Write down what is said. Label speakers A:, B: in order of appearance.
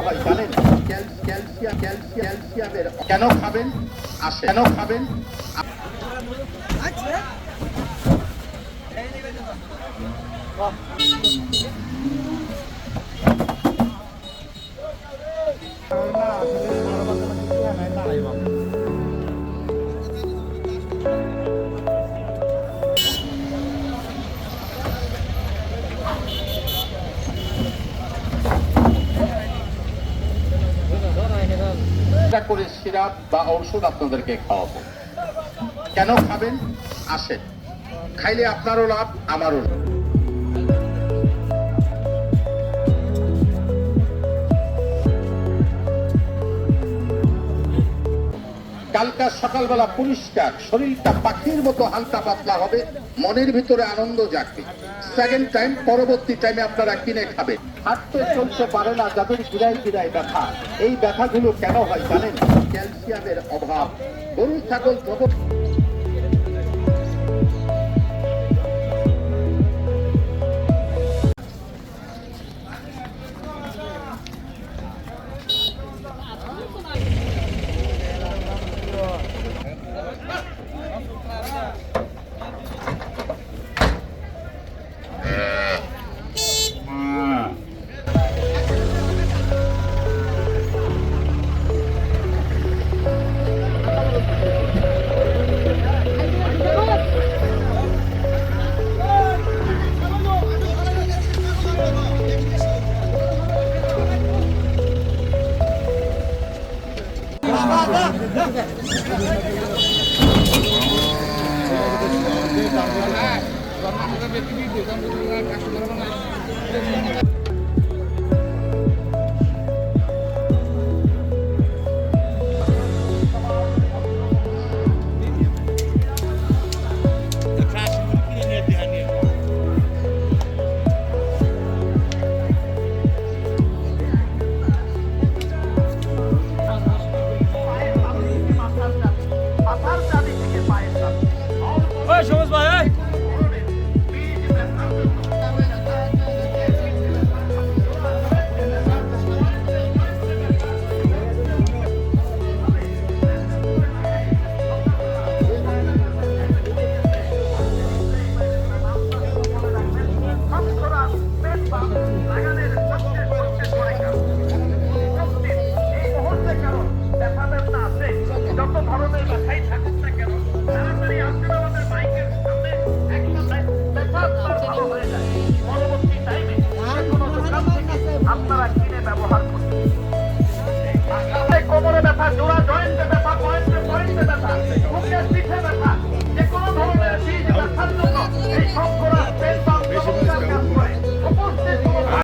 A: হয় জানেন? ক্যালসিয়ামের কেন খাবেন আসে, কেন খাবেন? করে সিরাপ বা ঔষধ আপনাদেরকে খাওয়াবো। কেন খাবেন আসেন, খাইলে আপনারও লাভ আমারও লাভ। কালকা সকালবেলা পরিষ্কার, শরীরটা পাখির মতো হালকা পাতলা হবে, মনের ভিতরে আনন্দ জাগবে। সেকেন্ড টাইম, পরবর্তী টাইমে আপনারা কিনে খাবেন। হাঁটতে চলতে পারে না যাদের গিরায় গিরায় ব্যথা, এই ব্যথাগুলো কেন হয় জানেন? ক্যালসিয়ামের অভাব। গরু ছাগল
B: Karena kita